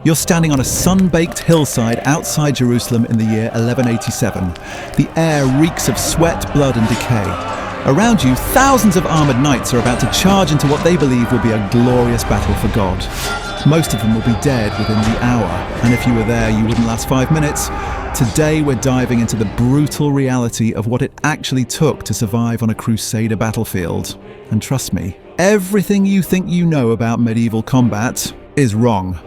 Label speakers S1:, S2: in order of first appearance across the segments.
S1: You're standing on a sun-baked hillside outside Jerusalem in the year 1187. The air reeks of sweat, blood and decay. Around you, thousands of armoured knights are about to charge into what they believe will be a glorious battle for God. Most of them will be dead within the hour, and if you were there, you wouldn't last 5 minutes. Today we're diving into the brutal reality of what it actually took to survive on a Crusader battlefield. And trust me, everything you think you know about medieval combat is wrong.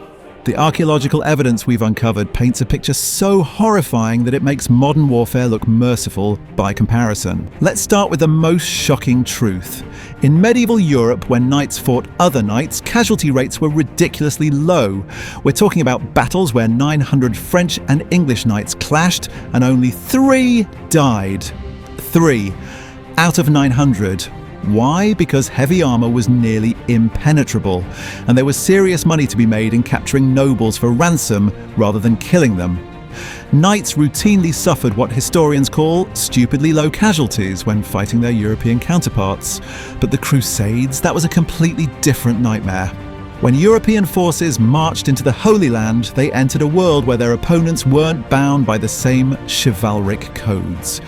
S1: The archaeological evidence we've uncovered paints a picture so horrifying that it makes modern warfare look merciful by comparison. Let's start with the most shocking truth. In medieval Europe, when knights fought other knights, casualty rates were ridiculously low. We're talking about battles where 900 French and English knights clashed and only 3 died. 3 out of 900. Why? Because heavy armour was nearly impenetrable, and there was serious money to be made in capturing nobles for ransom rather than killing them. Knights routinely suffered what historians call stupidly low casualties when fighting their European counterparts. But the Crusades, that was a completely different nightmare. When European forces marched into the Holy Land, they entered a world where their opponents weren't bound by the same chivalric codes.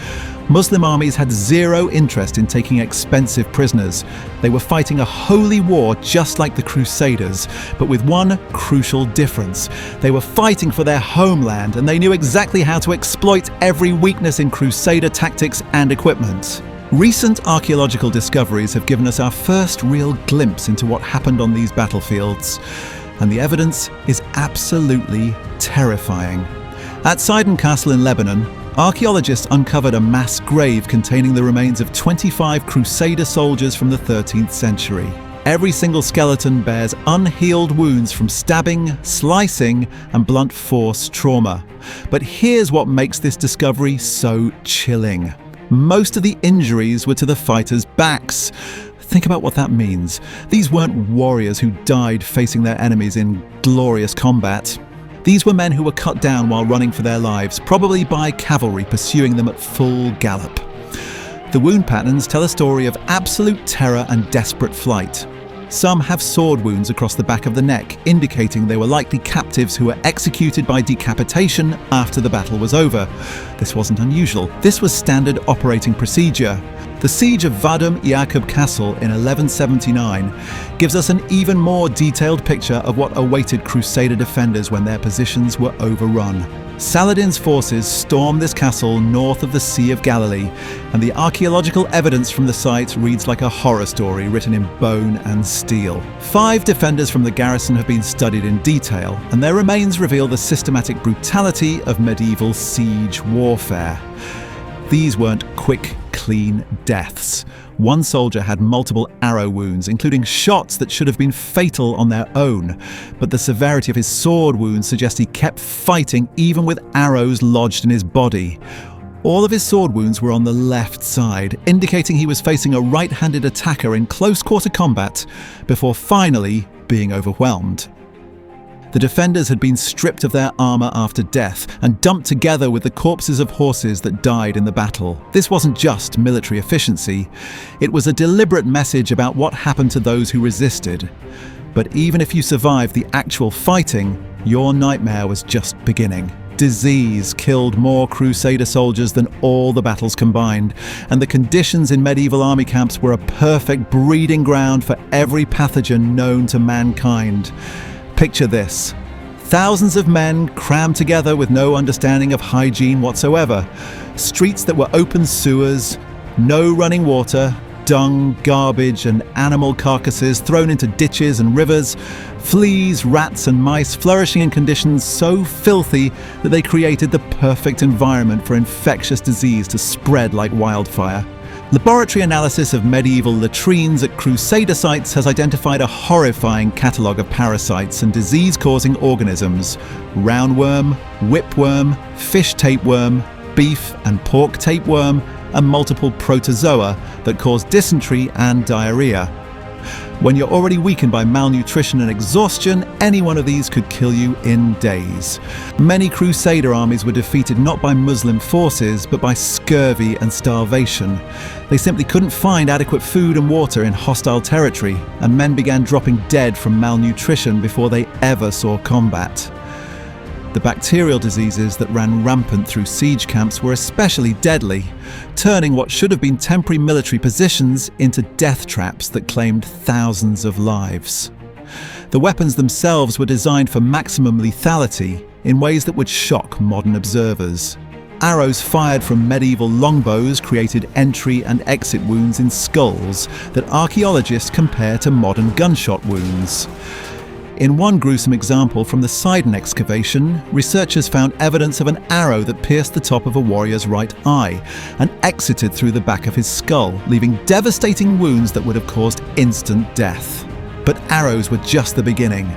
S1: Muslim armies had zero interest in taking expensive prisoners. They were fighting a holy war just like the Crusaders, but with one crucial difference. They were fighting for their homeland, and they knew exactly how to exploit every weakness in Crusader tactics and equipment. Recent archaeological discoveries have given us our first real glimpse into what happened on these battlefields, and the evidence is absolutely terrifying. At Sidon Castle in Lebanon, archaeologists uncovered a mass grave containing the remains of 25 Crusader soldiers from the 13th century. Every single skeleton bears unhealed wounds from stabbing, slicing, and blunt force trauma. But here's what makes this discovery so chilling. Most of the injuries were to the fighters' backs. Think about what that means. These weren't warriors who died facing their enemies in glorious combat. These were men who were cut down while running for their lives, probably by cavalry pursuing them at full gallop. The wound patterns tell a story of absolute terror and desperate flight. Some have sword wounds across the back of the neck, indicating they were likely captives who were executed by decapitation after the battle was over. This wasn't unusual. This was standard operating procedure. The siege of Vadum Iacob Castle in 1179 gives us an even more detailed picture of what awaited Crusader defenders when their positions were overrun. Saladin's forces stormed this castle north of the Sea of Galilee, and the archaeological evidence from the site reads like a horror story written in bone and steel. 5 defenders from the garrison have been studied in detail, and their remains reveal the systematic brutality of medieval siege warfare. These weren't quick, clean deaths. One soldier had multiple arrow wounds, including shots that should have been fatal on their own. But the severity of his sword wounds suggests he kept fighting even with arrows lodged in his body. All of his sword wounds were on the left side, indicating he was facing a right-handed attacker in close-quarter combat before finally being overwhelmed. The defenders had been stripped of their armour after death and dumped together with the corpses of horses that died in the battle. This wasn't just military efficiency, it was a deliberate message about what happened to those who resisted. But even if you survived the actual fighting, your nightmare was just beginning. Disease killed more Crusader soldiers than all the battles combined, and the conditions in medieval army camps were a perfect breeding ground for every pathogen known to mankind. Picture this. Thousands of men crammed together with no understanding of hygiene whatsoever. Streets that were open sewers, no running water, dung, garbage and animal carcasses thrown into ditches and rivers, fleas, rats and mice flourishing in conditions so filthy that they created the perfect environment for infectious disease to spread like wildfire. Laboratory analysis of medieval latrines at Crusader sites has identified a horrifying catalogue of parasites and disease-causing organisms: roundworm, whipworm, fish tapeworm, beef and pork tapeworm, and multiple protozoa that cause dysentery and diarrhea. When you're already weakened by malnutrition and exhaustion, any one of these could kill you in days. Many Crusader armies were defeated not by Muslim forces, but by scurvy and starvation. They simply couldn't find adequate food and water in hostile territory, and men began dropping dead from malnutrition before they ever saw combat. The bacterial diseases that ran rampant through siege camps were especially deadly, turning what should have been temporary military positions into death traps that claimed thousands of lives. The weapons themselves were designed for maximum lethality in ways that would shock modern observers. Arrows fired from medieval longbows created entry and exit wounds in skulls that archaeologists compare to modern gunshot wounds. In one gruesome example from the Sidon excavation, researchers found evidence of an arrow that pierced the top of a warrior's right eye and exited through the back of his skull, leaving devastating wounds that would have caused instant death. But arrows were just the beginning.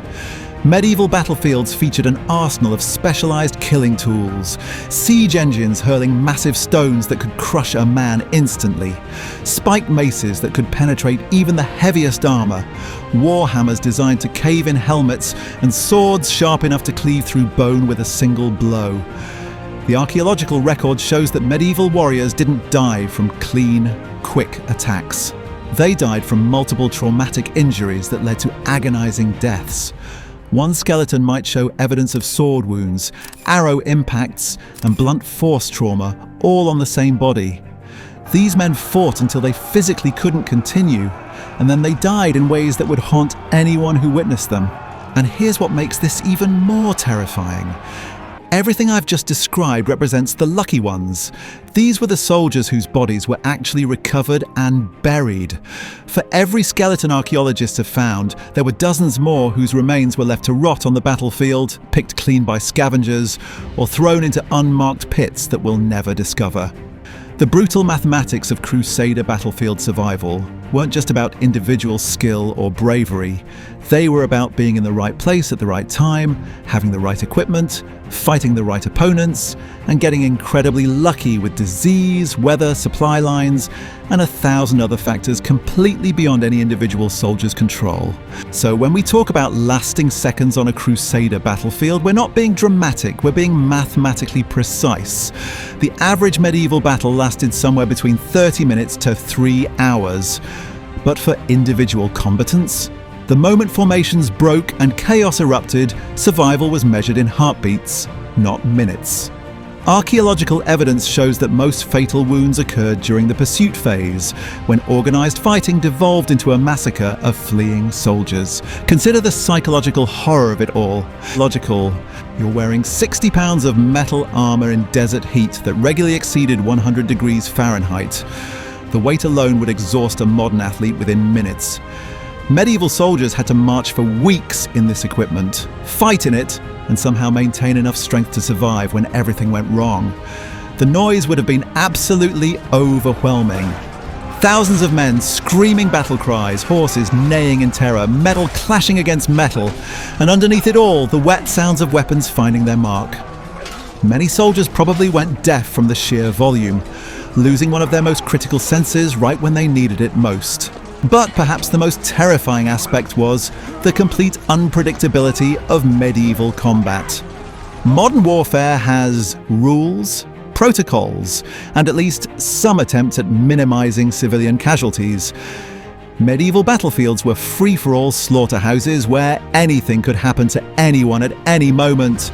S1: Medieval battlefields featured an arsenal of specialized killing tools, siege engines hurling massive stones that could crush a man instantly, spiked maces that could penetrate even the heaviest armor, war hammers designed to cave in helmets, and swords sharp enough to cleave through bone with a single blow. The archaeological record shows that medieval warriors didn't die from clean, quick attacks. They died from multiple traumatic injuries that led to agonizing deaths. One skeleton might show evidence of sword wounds, arrow impacts, and blunt force trauma, all on the same body. These men fought until they physically couldn't continue, and then they died in ways that would haunt anyone who witnessed them. And here's what makes this even more terrifying. Everything I've just described represents the lucky ones. These were the soldiers whose bodies were actually recovered and buried. For every skeleton archaeologists have found, there were dozens more whose remains were left to rot on the battlefield, picked clean by scavengers, or thrown into unmarked pits that we'll never discover. The brutal mathematics of Crusader battlefield survival weren't just about individual skill or bravery. They were about being in the right place at the right time, having the right equipment, fighting the right opponents, and getting incredibly lucky with disease, weather, supply lines, and 1,000 other factors completely beyond any individual soldier's control. So when we talk about lasting seconds on a Crusader battlefield, we're not being dramatic, we're being mathematically precise. The average medieval battle lasted somewhere between 30 minutes to 3 hours. But for individual combatants, the moment formations broke and chaos erupted, survival was measured in heartbeats, not minutes. Archaeological evidence shows that most fatal wounds occurred during the pursuit phase, when organized fighting devolved into a massacre of fleeing soldiers. Consider the psychological horror of it all. Logical. You're wearing 60 pounds of metal armor in desert heat that regularly exceeded 100 degrees Fahrenheit. The weight alone would exhaust a modern athlete within minutes. Medieval soldiers had to march for weeks in this equipment, fight in it, and somehow maintain enough strength to survive when everything went wrong. The noise would have been absolutely overwhelming. Thousands of men screaming battle cries, horses neighing in terror, metal clashing against metal, and underneath it all, the wet sounds of weapons finding their mark. Many soldiers probably went deaf from the sheer volume, losing one of their most critical senses right when they needed it most. But perhaps the most terrifying aspect was the complete unpredictability of medieval combat. Modern warfare has rules, protocols, and at least some attempts at minimizing civilian casualties. Medieval battlefields were free-for-all slaughterhouses where anything could happen to anyone at any moment.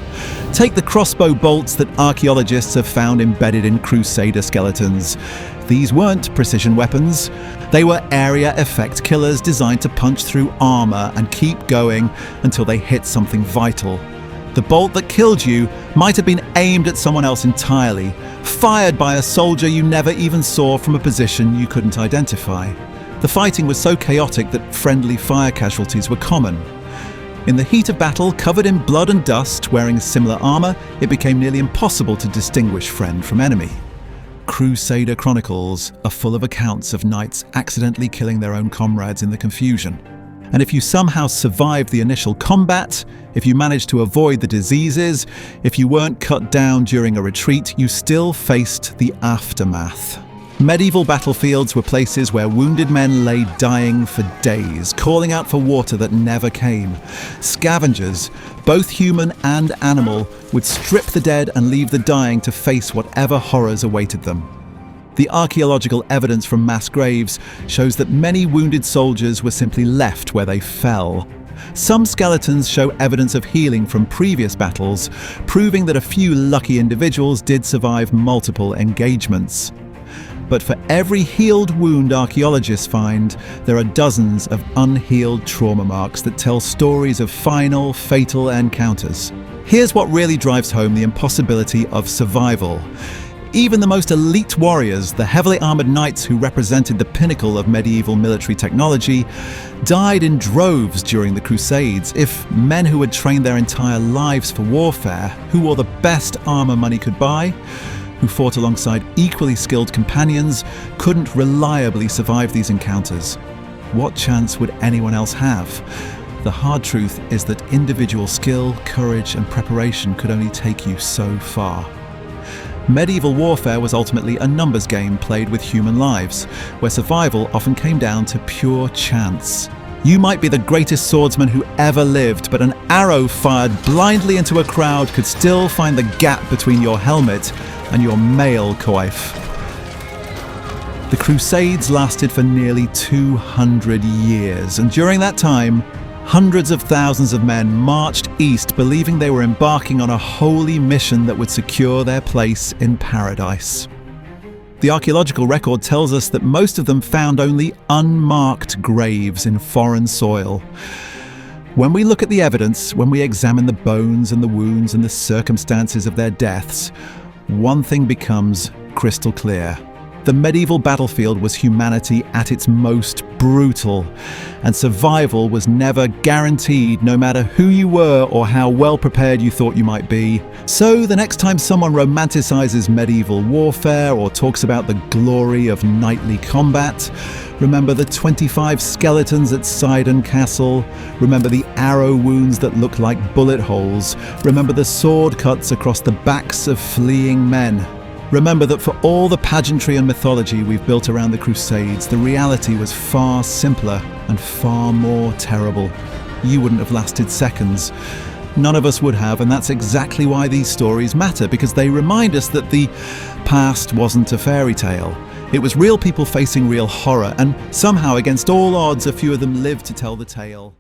S1: Take the crossbow bolts that archaeologists have found embedded in Crusader skeletons. These weren't precision weapons. They were area effect killers designed to punch through armor and keep going until they hit something vital. The bolt that killed you might have been aimed at someone else entirely, fired by a soldier you never even saw from a position you couldn't identify. The fighting was so chaotic that friendly fire casualties were common. In the heat of battle, covered in blood and dust, wearing similar armor, it became nearly impossible to distinguish friend from enemy. Crusader chronicles are full of accounts of knights accidentally killing their own comrades in the confusion. And if you somehow survived the initial combat, if you managed to avoid the diseases, if you weren't cut down during a retreat, you still faced the aftermath. Medieval battlefields were places where wounded men lay dying for days, calling out for water that never came. Scavengers, both human and animal, would strip the dead and leave the dying to face whatever horrors awaited them. The archaeological evidence from mass graves shows that many wounded soldiers were simply left where they fell. Some skeletons show evidence of healing from previous battles, proving that a few lucky individuals did survive multiple engagements. But for every healed wound archaeologists find, there are dozens of unhealed trauma marks that tell stories of final, fatal encounters. Here's what really drives home the impossibility of survival. Even the most elite warriors, the heavily armored knights who represented the pinnacle of medieval military technology, died in droves during the Crusades. If men who had trained their entire lives for warfare, who wore the best armor money could buy, who fought alongside equally skilled companions, couldn't reliably survive these encounters, what chance would anyone else have? The hard truth is that individual skill, courage, and preparation could only take you so far. Medieval warfare was ultimately a numbers game played with human lives, where survival often came down to pure chance. You might be the greatest swordsman who ever lived, but an arrow fired blindly into a crowd could still find the gap between your helmet and your mail coif. The Crusades lasted for nearly 200 years, and during that time, hundreds of thousands of men marched east believing they were embarking on a holy mission that would secure their place in paradise. The archaeological record tells us that most of them found only unmarked graves in foreign soil. When we look at the evidence, when we examine the bones and the wounds and the circumstances of their deaths, one thing becomes crystal clear. The medieval battlefield was humanity at its most brutal, and survival was never guaranteed, no matter who you were or how well prepared you thought you might be. So the next time someone romanticizes medieval warfare or talks about the glory of knightly combat, remember the 25 skeletons at Sidon Castle, remember the arrow wounds that look like bullet holes, remember the sword cuts across the backs of fleeing men. Remember that for all the pageantry and mythology we've built around the Crusades, the reality was far simpler and far more terrible. You wouldn't have lasted seconds. None of us would have, and that's exactly why these stories matter, because they remind us that the past wasn't a fairy tale. It was real people facing real horror, and somehow, against all odds, a few of them lived to tell the tale.